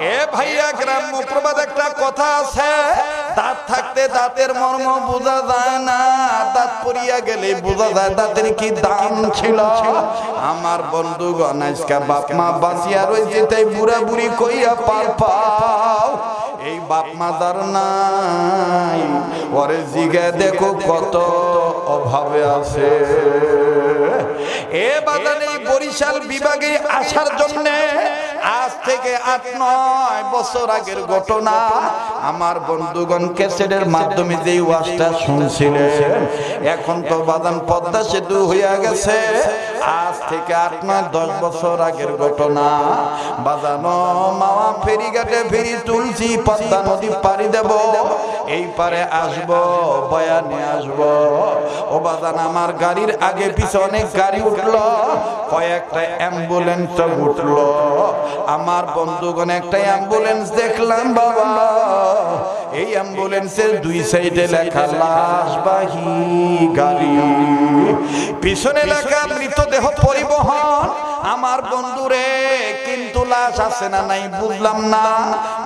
এ ভাইয়া গ্রাম্য প্রবাদ একটা কথা আছে, দাঁত থাকতে দাঁতের মর্ম বোঝা যায় না, দাঁত পড়িয়া গেলে বোঝা যায় দাঁতের কি দাম ছিল। আমার বন্ধুগণ আজকে বাপ মা বাঁচিয়া রয়েছে তাই বুড়া বুড়ি কইয়া পার পাও। এই বাপ মা যার নাই ওরে জিগে দেখো কত অভাবে আছে। এ বাজান এই বরিশাল বিভাগে আসার জন্য আজ থেকে 8-9 বছর আগের ঘটনা। আমার বন্ধুগণ ক্যাসেটের মাধ্যমে যে ওয়াজটা শুনছিলেন, এখন তো বাজান পদ্মা সেতু হইয়া গেছে। আজ থেকে 8-9-10 বছর আগের ঘটনা। বাজানো মামা ফেরিঘাটে ফেরি তুলছি, পদ্মা নদী পাড়ি দেব, এই পারে আসবো, বয়ানে আসবো। ও বাজান আমার গাড়ির আগে পিছনে গাড়ি উঠলো, কয়েকটা অ্যাম্বুলেন্স উঠলো। আমার বন্ধুগণ একটা অ্যাম্বুলেন্স দেখলাম বাবা, এই অ্যাম্বুলেন্সের 2 সাইডে লেখা লাশবাহী গাড়ি, পিছনে লেখা মৃতদেহ পরিবহন। আমার বন্ধুরে কিন্তু লাশ আছে না নাই বুঝলাম না,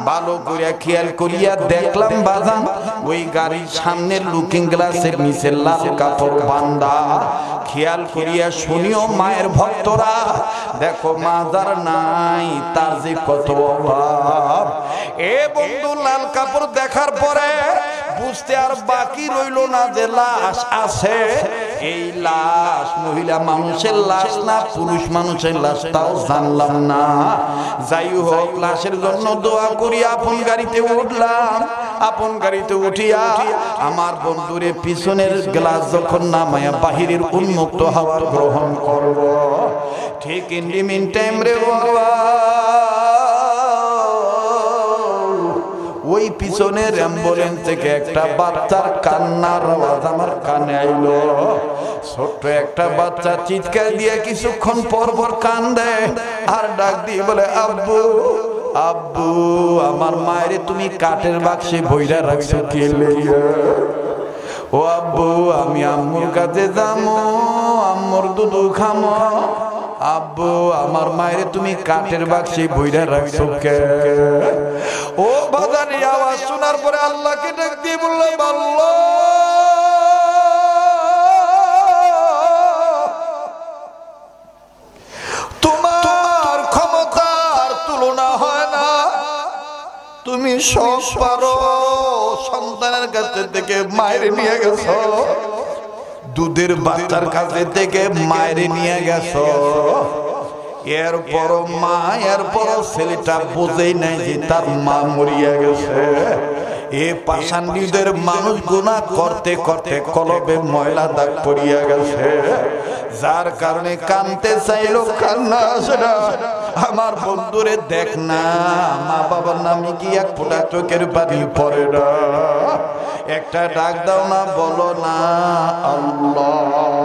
ভালো করে খেয়াল করিয়া দেখলাম বাজান ওই গাড়ির সামনের লুকিং গ্লাসের নিচে লাল কাপড় বাঁধা। খেয়াল করিয়া শুনিও মায়ের ভক্তরা, দেখো মাজার নাই তার যে কত অভাব। এ বন্ধু লাল কাপড় দেখার পরে বুঝতে আর বাকি রইল না যে লাশ আছে। এই লাশ মহিলা মানুষের লাশ না পুরুষ মানুষের লাশ তাও জানলাম না। যাই হোক, লাশের জন্য দোয়া করি আপন গাড়িতে উঠলাম। আপন গাড়িতে উঠিয়া আমার বন্ধুরে পিছনের গ্লাস যখন নামায়া বাহিরের উন্মুক্ত হাওয়া গ্রহণ করব, ঠিক ইন দি মিন টাইম রে বাবা ওই পিছনের অ্যাম্বুলেন্স থেকে একটা বাচ্চার কান্নার আওয়াজ আমার কানে আইলো। ছোট্ট একটা বাচ্চা চিৎকার দিয়ে কিছুক্ষণ পর পর কান্দে আর ডাক দিয়ে বলে, আব্বু আব্বু আমার মায়ের তুমি কাঠের বাক্সে বইরা রাখছো কে লইয়া? ও আব্বু আমি আম্মুর কাছে যামো, আম্মুর দুধ খামো। আব্বু আমার মায়ের তুমি কাঠের বাক্সে বইরা রাখছো কে? ও বাজারে আওয়াজ শোনার পরে আল্লাহকে ডাক দিয়ে বললো, আল্লাহ তোমার ক্ষমতার তুলনা হয় না, তুমি সব পারো। সন্তানের কাছে থেকে মায়ের নিয়ে গেছো, দুধের বাচ্চার কাছে থেকে মায়ের নিয়ে গেছো। এরপর মা, এরপর ছেলেটা বোঝেই নাই যে তার মা মরিয়া গেছে। এ পাষাণীদের মানুষ গুনাহ করতে করতে কলবে ময়লা দাগ পড়িয়া গেছে, যার কারণে কানতে চাইলো কান্না আসে না। আমার বন্ধুরে দেখ না, মা বাবার নামে কি এক ফোঁটা চোখের পানি পড়ে না? একটা ডাক দাও না, বলো না আল্লাহ।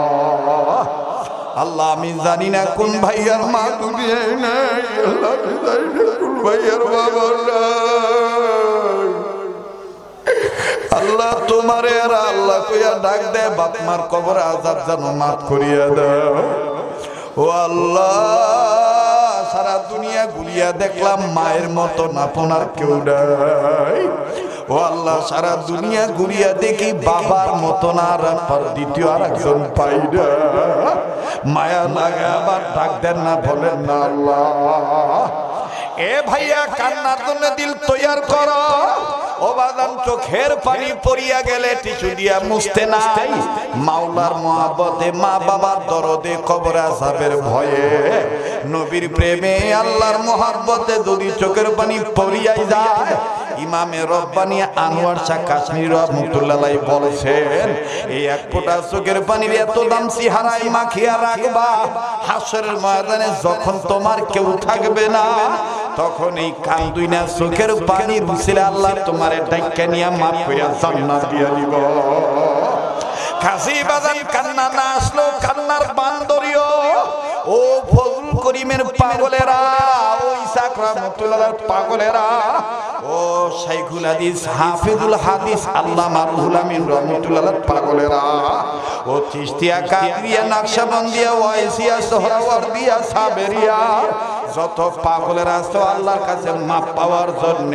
আল্লাহ আমি জানি না কোন ভাইয়ার মা দুনিয়ায় নাই, আল্লাহ আমি জানি না কোন ভাইয়ার বাবা নাই। আল্লাহ তোমারে আর আল্লাহ কইয়া ডাক দেয়, বাপ মার কবর আযাব যেন মাফ করিয়া দাও। ও আল্লাহ সারা দুনিয়া ঘুরিয়া দেখলাম মায়ের মতো আপনার কেউ নাই। ও আল্লাহ সারা দুনিয়া ঘুরিয়া দেখি বাবার মতো না আর দ্বিতীয় আর একজন পাই না। মায়া লাগে আবার ডাক দেন না, বলেন না আল্লাহ। এ ভাইয়া কান্নার জন্য দিল তৈয়ার করো। ও বাদান চোখের পানি পড়িয়া গেলে টিস্যু দিয়া মুছতে নাই। মাওলার মহব্বতে, মা বাবার দরদে, কবর আযাবের ভয়ে, নবীর প্রেমে, আল্লাহর মহব্বতে যদি চোখের পানি পড়িয়াই যায়, ইমামে রব্বানি আনোয়ার শাহ কাশ্মীরি রাহমাতুল্লাহ আলাইহি বলেছেন, এই এক ফোঁটা চোখের পানির এত দাম চেহারায় মাখিয়া রাখবা, হাসরের ময়দানে যখন তোমার কেউ থাকবে না, তখন এই কান্দুই না চোখের পানির উসিলা আল্লাহ তোমারে ডাইকা নিয়া মাফ কইরা জান্নাত দিয়া দিব। কাজী বাজান কান্না না আসলো কান্নার বান্দরিও। ও ফজলুল করিমের পাগলেরা, ও ইসাক রাহমাতুল্লাহ পাগলেরা, ও শাইখুল হাদিস হাফিজুল হাদিস আল্লামা রুহুল আমিন রাহমাতুল্লাহ পাগলেরা, ও চিশতিয়া কাদরিয়া নাকশবন্দিয়া ওয়াইসিয়া সোহরাওয়ার্দিয়া সাবেরিয়া, যত পাগলের আছে আল্লাহর কাছে মাপ পাওয়ার জন্য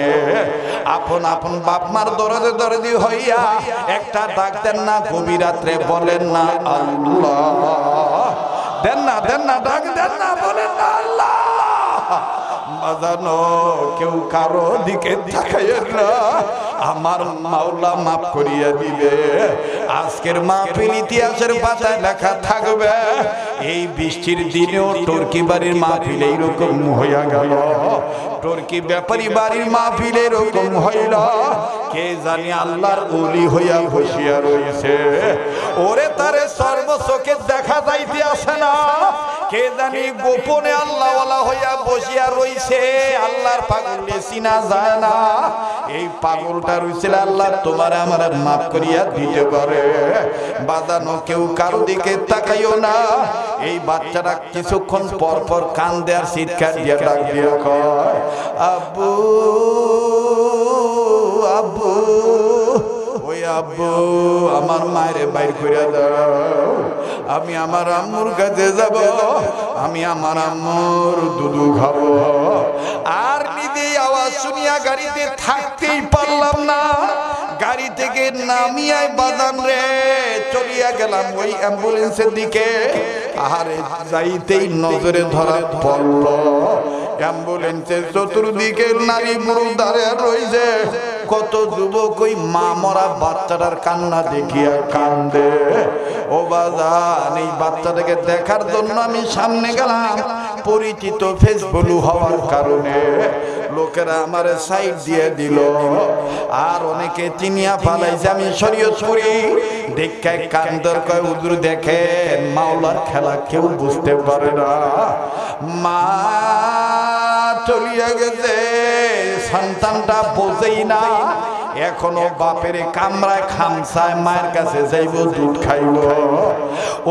আপন আপন বাপ মার দরদে দরদি হইয়া একটা ডাক দেন না, গভীর রাত্রে বলেন না আল্লাহ, দেন না ডাক দেন না, বলেন না আল্লাহ। বাজানো কেউ কারো দিকে তাকাইয়েন না, আমার মাওলা মাফ করিয়া দিবে। আজকের মাহফিল ইতিহাসের পাতায় লেখা থাকবে। এই বৃষ্টির দিনেও টর্কি বাড়ির মাহফিল এইরকম হইয়া গেল, টর্কি ব্যাপারী বাড়ির মাহফিল এরকম হইল। কে জানি আল্লাহর ওলি হইয়া বসিয়া রইছে, ওরে তারে সর্বচোখে দেখা যাইতে আসে না। কে জানি গোপনে আল্লাহওয়ালা হইয়া বসিয়া রইছে, আল্লাহর পাগলে চিনা যায় না। এই পাগলটা রইছিল আল্লাহ তোমার আমার মাফ করিয়া দিতে পারে। বাজানো কেউ কারো দিকে তাকাইও না। এই বাচ্চারা কিছুক্ষণ পর পর কান্দে আর চিৎকার দিয়ে ডাক দিয়ে কয় আব্বু আব্বু, ওই আব্বু আমার মায়ের বাইর করে দাও, আমি আমার আম্মুর কাছে যাব, আমি আমার আম্মুর দুধু খাবো। আর নিজে আওয়াজ শুনিয়া গাড়িতে থাকতেই পারলাম না, গাড়ি থেকে নামিয়ায় বাদাম রে চলিয়া গেলাম ওই অ্যাম্বুলেন্সের দিকে। আরে যাইতেই নজরে ধরা পড়ল অ্যাম্বুলেন্সের চতুর্দিকে নারী পুরুষ দাঁড়িয়ে রয়েছে। কত যুবক ওই মা মরা বাচ্চাটার কান্না দেখিয়া কান্দে। ও বাজান, এই বাচ্চাটাকে দেখার জন্য আমি সামনে গেলাম। পরিচিত ফেস ব্লু হওয়ার কারণে লোকেরা আমার সাইড দিয়ে দিল, আর অনেকে চিনিয়া ফালাইছে আমি শরীয়তপুরি। দেখায় কান্দর কয় হুজুর দেখেন মাওলার খেলা কেউ বুঝতে পারে না। মা চলিয়া গেছে, সন্তানটা বোঝেই না, এখনো বাপের কামরায় খামসায় মায়ের কাছে যাইব, দুধ খাইব।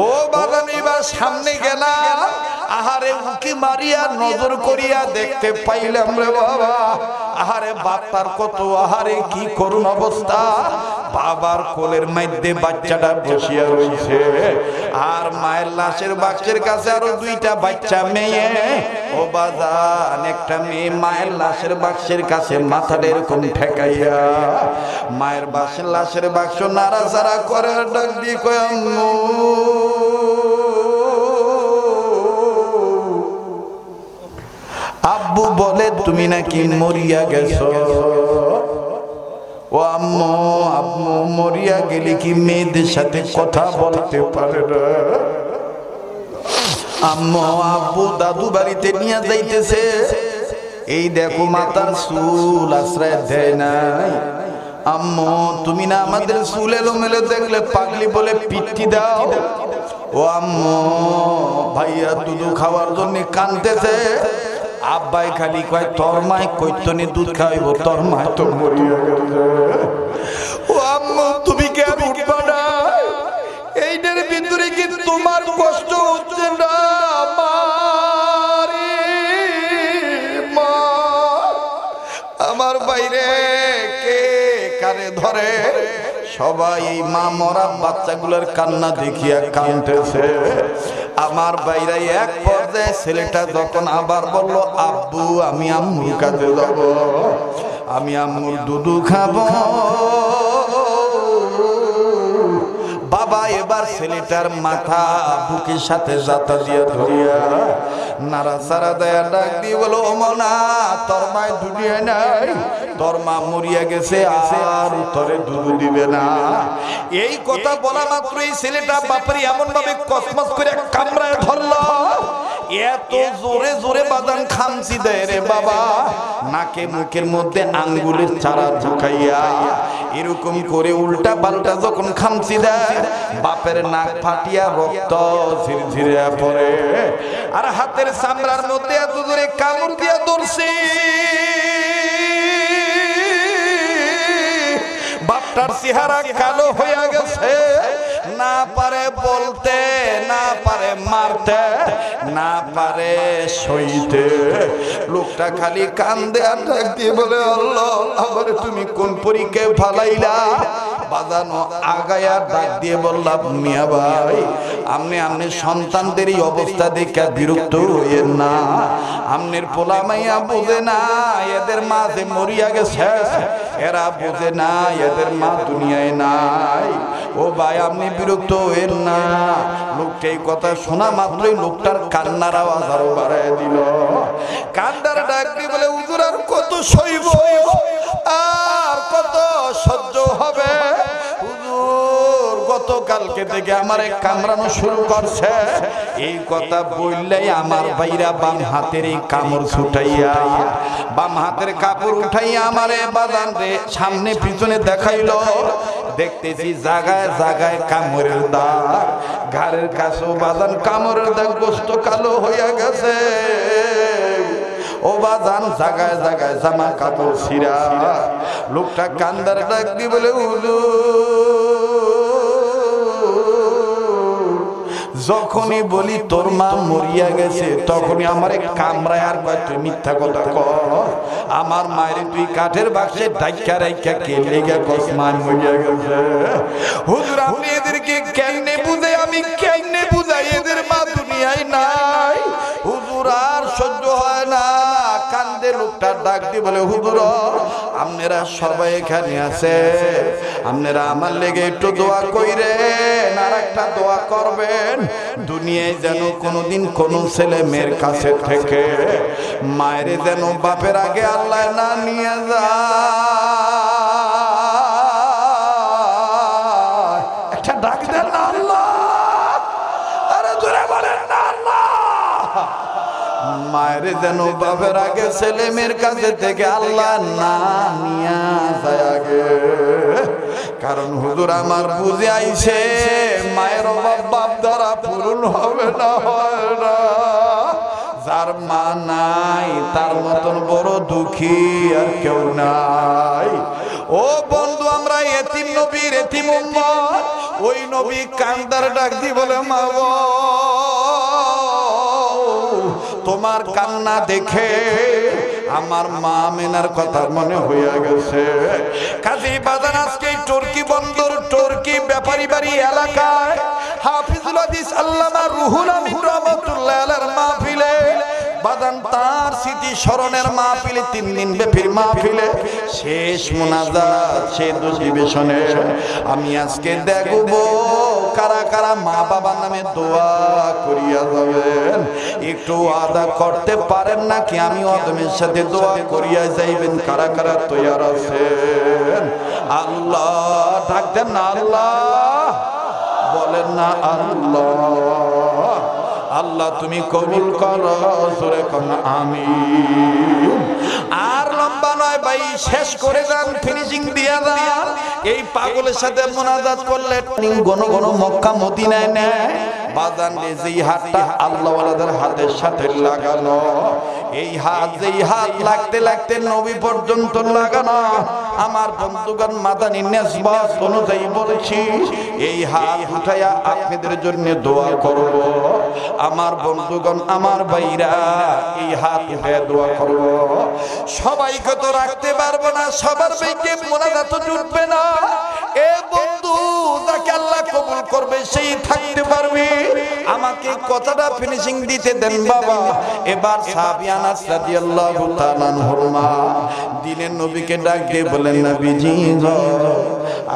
ও বাগান এবার সামনে গেলাম, আহারে উকি মারিয়া নজর করিয়া দেখতে পাইলাম রে বাবা, আহারে বাচ্চার কত আহারে কি করুণ অবস্থা। বাবার কোলের মধ্যে বাচ্চাটা বসিয়া রয়েছে, আর মায়ের লাশের বাক্সের কাছে আরো দুইটা বাচ্চা মেয়ে। ও বাজান, একটা মেয়ে মায়ের লাশের বাক্সের কাছে মাথাটা এরকম ঠেকাইয়া মায়ের বাসের লাশের বাক্স নাড়াচাড়া করে ডাক দিয়ে কয় আম্মু। আব্বু বলে তুমি নাকি মরিয়া গেছো। ও আম্মু, আম্মু মরিয়া গেলে কি মেয়েদের সাথে কথা বলতে পারে না? আম্মু আব্বু দাদু বাড়িতে নিয়ে যাইতেছে, এই দেখো মাথার চুল আশ্রয় দেয় নাই। আম্মু তুমি না আমাদের চুল এলোমেলো দেখলে পাগলি বলে পিঠি দাও। ও আম্মু ভাইয়া দুধ খাওয়ার জন্য কাঁদতেছে। আব্বাই খালি কয় তোর মায় কইতনি দুধ খাইব, তোর মায় তো মরিয়া গেছে। ও আম্মু তুমি কেন উঠবা না? এইটার ভিতরে কি তোমার কষ্ট হচ্ছে না? মা আমার বাইরে কে কারে ধরে? সবাই এই মা মরা বাচ্চাগুলোর কান্না দেখিয়া কাঁদতেছে। আমার বাইরে এক পর্যায়ে ছেলেটা যখন আবার বলল আব্বু আমি আম্মুর কাছে যাব, আমি আম্মুর দুধু খাবো। বাবা এবার ছেলেটার মাথা বুকের সাথে জাতা দিয়ে ধরিয়া নাড়াচাড়া দেয়া ডাক দিয়ে বলো ও মনা, তোর মায় দুনিয়া নাই, তোর মা মরিয়া গেছে, আর তোরে দুধ দিবে না। এই কথা বলা মাত্র এই ছেলেটা বাপরে এমন ভাবে কসমস করে কামড়ায় ধরলো, এত জোরে জোরে বাদান খামচি দেয় রে বাবা, নাকে মুখের মধ্যে আঙ্গুলের চারা ঢুকাইয়া এরকম করে উল্টা পাল্টা যখন খামচি দেয়, বাপের নাক ফাটিয়া রক্ত ঝিরঝিরে পড়ে, আর হাতের চামড়ার মধ্যে এত জোরে কামড় দিয়া ধরছে। বাপটার চেহারা কালো হইয়া গেছে, না পারে বলতে, না পারে মারতে, না পারে সইতে। লোকটা খালি কান্দে আর ডাক দিয়ে বলে আল্লাহ আমার তুমি কোন পরীক্ষায় ফালাইলা? বাজানো আগায়া ডাক দিয়ে বললাম মিয়া ভাই আপনি সন্তানদের এই অবস্থা দেখে বিরক্ত হইয়েন না। আপনার পোলা মাইয়া বোঝে না এদের মা যে মরিয়া গেছে, এরা বোঝে না এদের মা দুনিয়ায় নাই। ও ভাই আপনি বিরক্ত হইয়েন না। লোকটা এই কথা শোনা মাত্রই লোকটার কান্নার আওয়াজ আরো বাড়ায় দিল। কান্নার ডাক দিয়ে বলে হুজুর আর কত সইব, আর কত সহ্য হবে? হুজুর গতকালকে থেকে আমারে কামড়ানো শুরু করছে। এই কথা বললেই আমার ভাইরা বাম হাতের এই কামড় ছুটাইয়া, বাম হাতের কাপড় উঠাইয়া আমারে বাজান রে সামনে পিছনে দেখাইলো। দেখতেছি জায়গায় জায়গায় কামড়ের দাগ, ঘাড়ের কাছেও বাজান কামড়ের দাগ, গোস্ত কালো হইয়া গেছে। ও বাজান জায়গায় জায়গায় জামা কাপড় ছিঁড়া। লোকটা কান্দার ডাক দিয়ে বলে যখনই বলি তোর মা মরিয়া গেছে তখনই আমারে কামড়ায় আর কয় তুই মিথ্যা কথা কর। আমার মায়ের তুই কাঠের বাক্সে ডাইকা রাইকা কে লেগে কস মা মরিয়া গেছে। হুজুর আপনি এদেরকে কেমনে বুঝে, আমি কেমনে বুঝাই এদের মা দুনিয়ায় নাই? হুজুর আর সহ্য হয় না। কান্দে লোকটা ডাক দিয়ে বলে হুজুর আপনারা সবাই এখানে আছে, আপনারা আমার লেগে একটু দোয়া কইরেন, আর একটা দোয়া করবেন দুনিয়ায় যেন কোনোদিন কোনো ছেলে মেয়ের কাছে থেকে মায়ের যেন বাপের আগে আল্লাহ না নিয়ে যায়। একটা ডাক দেন না আল্লাহ, আরে জোরে বলেন না আল্লাহ। মায়ের যেন বাপের আগে ছেলে মেয়ের কাছে থেকে আল্লাহ না নিয়ে যায় আগে। কারণ হুজুর আমার বুঝে আইছে মায়ের অভাব বাপ দ্বারা পূরণ হবে না, হয় না। যার মা নাই তার মতন বড় দুঃখী আর কেউ নাই। ও বন্ধু আমরা এতিম নবীর এতিম উম্মত। ওই নবী কান্দার ডাক দি বলে মা গো তোমার কান্না দেখে আমার মা মেনার কথা মনে হইয়া গেছে। কাজী বাজার আজকে টর্কি বন্দর টর্কি ব্যাপারী বাড়ি এলাকায় হাফিজুল হাদিস আল্লামা রুহুল আমিন রাহমাতুল্লাহ আলাইহির মাহফিলে বাদান তার স্মৃতি স্মরণের মাহফিলে 3 দিন ব্যাপীর মাহফিলে শেষ মুনাজাত শেষ অধিবেশনে আমি আজকে দেখব কারা কারা মা বাবার নামে দোয়া করিয়া যাবেন। একটু আদা করতে পারেন নাকি আমি আদমের সাথে দোয়া করিয়া যাইবেন? কারা কারা তৈয়ার আছেন? আল্লাহ ডাক দেন না, আল্লাহ বলেন না আল্লাহ। আল্লাহ তুমি কবুল করো, জোরে কোন আমিন। আর লম্বা নয় ভাই, শেষ করে যান, ফিনিশিং দিয়ে যান। এই পাগলের সাথে মুনাজাত করলে ঘন ঘন মক্কা মদিনায় নেয় বাজান রে। যেই হাতটা আল্লাহওয়ালাদের হাতের সাথে লাগানো, এই হাত যেই হাত লাগতে লাগতে নবী পর্যন্ত লাগানো। আমার বন্ধুগণ মাদানী নেসবত অনুযায়ী বলছি এই হাত উঠাইয়া আপনাদের জন্য দোয়া করব। আমার বন্ধুগণ আমার ভাইরা এই হাত উঠাইয়া দোয়া করব। সবাইকে তো রাখতে পারবো না, সবার ভাইকে মুনাজাত জুটবে না। এ বন্ধু যাকে আল্লাহ কবুল করবে সেই থাকতে পারবে। আমাকে কথাটা ফিনিশিং দিতে দেন বাবা। এবার সাহাবী আনাস রাদিয়াল্লাহু তাআলা আনহুর মা দিনের নবীকে ডাক দিয়ে বলেন নবীজি গো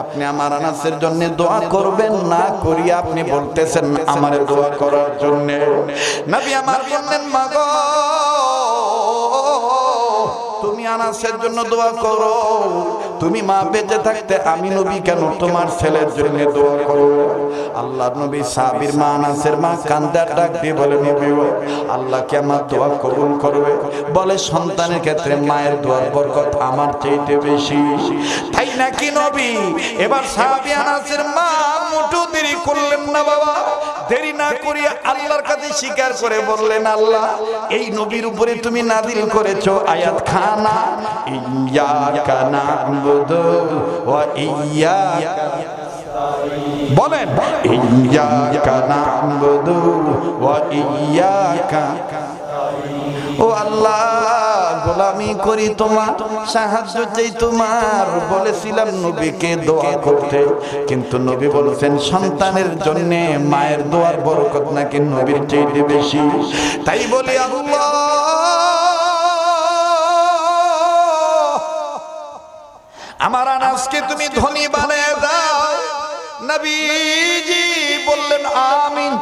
আপনি আমার আনাসের জন্য দোয়া করবেন না করিয়া আপনি বলতেছেন আমারে দোয়া করার জন্য। নবী আমার বললেন মা গো তুমি আনাসের জন্য দোয়া করো, তুমি মা বেঁচে থাকতে আমি নবী কেন তোমার ছেলের জন্য দোয়া করব? আল্লাহর নবী সাহাবীর মা আনাসের মা কান্দার ডাক দিয়ে বলে নবী গো আল্লাহ কি আমার দোয়া কবুল করবে? বলে সন্তানের ক্ষেত্রে মায়ের দোয়ার বরকত আমার চাইতে বেশি, তাই নাকি নবী? এবার সাহাবী আনাসের মা মুঠো দেরি করলেন না বাবা, দেরি না করিয়া আল্লাহর কাছে স্বীকার করে বললেন আল্লাহ এই নবীর উপরে তুমি নাযিল করেছো আয়াত খানা ইয়াকা না'বুদু ওয়া ইয়াকা বলেন ইয়াকা না'বুদু ওয়া ইয়াকা। ও আল্লাহ গোলামি করি তোমার, সাহায্য চাই তোমার। বলেছিলাম নবীকে দোয়া করতে, কিন্তু নবী বলেছেন সন্তানের জন্য মায়ের দোয়ার বরকত নাকি নবীর চাইতে বেশি। তাই বলি আল্লাহ আমার আনাসকে তুমি ধনী বানায় দাও। নবীজি বললেন আমিন।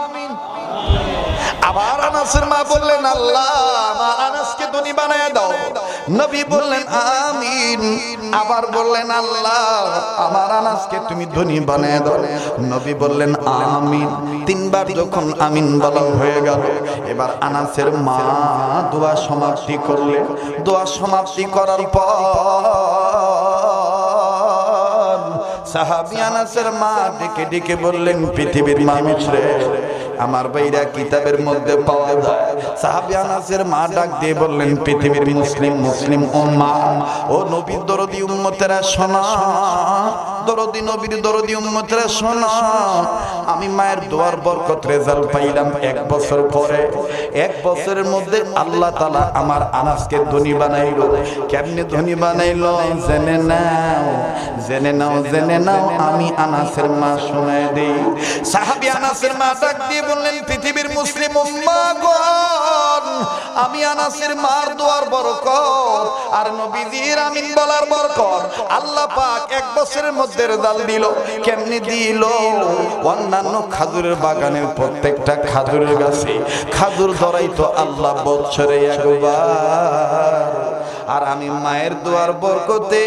আবার আনাসের মা বললেন আল্লাহ আমার আনাসকে ধনী বানায় দাও। নবী বললেন আমিন। আবার বললেন আল্লাহ আমার আনাসকে তুমি ধনী বানায় দাও। নবী বললেন আমিন। তিনবার যখন আমিন বলা হয়ে গেল, এবার আনাসের মা দোয়া সমাপ্তি করলেন। দোয়া সমাপ্তি করার পর সাহাবী আনাসের মা ডেকে ডেকে বললেন পৃথিবীর মানুষ রে, আমার ভাইরা কিতাবের মধ্যে পাওয়া যায়। সাহাবী আনাসের মা ডাক দিয়ে বললেন পৃথিবীর মুসলিম উম্মাহ ও নবীর দরদি উম্মতেরা শোনা, দরদি নবীর দরদি উম্মতেরা শোনা, আমি মায়ের দোয়ার বরকত রেজাল্ট পাইলাম 1 বছর পরে। 1 বছরের মধ্যে আল্লাহ তাআলা আমার আনাসকে ধনী বানাইলো। কেমনে ধনী বানাইলো জেনে নাও, জেনে নাও, জেনে নাও। আমি আনাসের মা শোনায় দেই। সাহাবী আনাসের মা ডাক দিয়ে বললেন পৃথিবীর মুসলিম উম্মাহগণ, আমি আনাসের মার দোয়ার বরকত আর নবীজির আমিন বলার বরকত আল্লাহ পাক 1 বছরের মধ্যে রেজাল্ট দিল। কেমনে দিল? অন্যান্য খাজুরের বাগানের প্রত্যেকটা খাজুরের গাছে খাজুর ধরাইতো আল্লাহ বছরে 1 বার। আর আমি মায়ের দোয়ার বরকতে,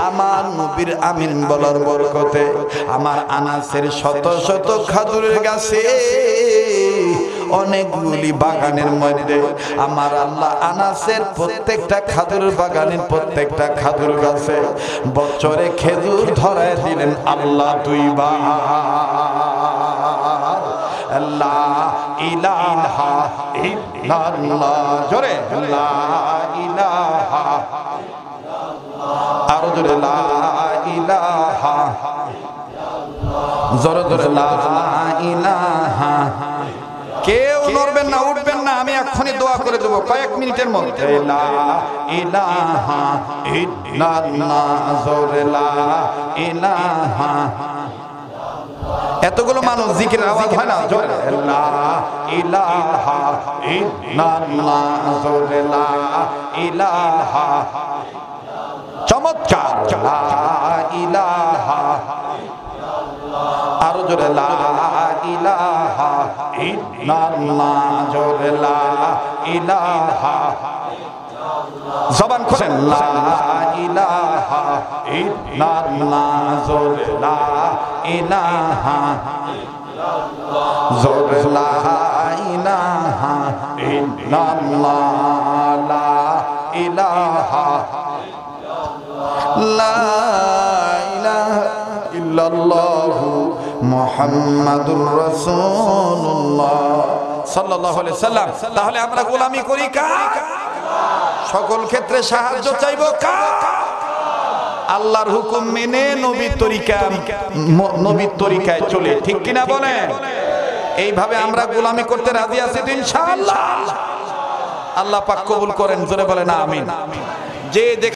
আমার নবীর আমিন বলার বরকতে, আমার আনাসের শত শত খাজুরের গাছে অনেকগুলি বাগানের মধ্যে আমার আল্লাহ আনাসের প্রত্যেকটা খাজুরের বাগানের প্রত্যেকটা খাজুর গাছে বছরে খেজুর ধরায় দিলেন আল্লাহ 2 বার। লা ইলাহা ইল্লাল্লাহ, জোরে লা ইলাহা, আরো জোরে লা ইলাহা, জোরে জোরে লা ইলাহা। কেউ নড়বেন না, উঠবেন না, আমি এক্ষুনি দোয়া করে দেবো কয়েক মিনিটের মধ্যে। লা ইলাহা ইল্লাল্লাহ, জোরে লা ইলাহা। এতগুলো মানুষ জিকিরের আওয়াজ হয় না? জোরে লা ইলাহা ইল্লাল্লাহ, জোরে লা ইলাহা। চমৎকার, লা ইলাহা, আরো জোরে লা ইলাহা ইল্লাল্লাহ, জোরে লা ইলাহা। জবান খুলেন লা ইলাহা ইল্লাল্লাহ, জোরে লা ইলাহা, জোরে লা ইলাহা ইল্লাল্লাহ, লা ইলাহা, লা ইলাহা ইল্লাল্লাহু মুহাম্মাদুর রাসূলুল্লাহ সাল্লাল্লাহু আলাইহি সাল্লাম। তাহলে আমরা গোলামি করি কার? সকল ক্ষেত্রে সাহায্য চাইবো কার? আল্লাহর হুকুম মেনে নবীর তরিকায় চলে, ঠিক কিনা বলেন? এইভাবে আমরা গোলামি করতে রাজি আছি তো ইনশাআল্লাহ। আল্লাহ পাক কবুল করেন, জোরে বলেন আমিন। যে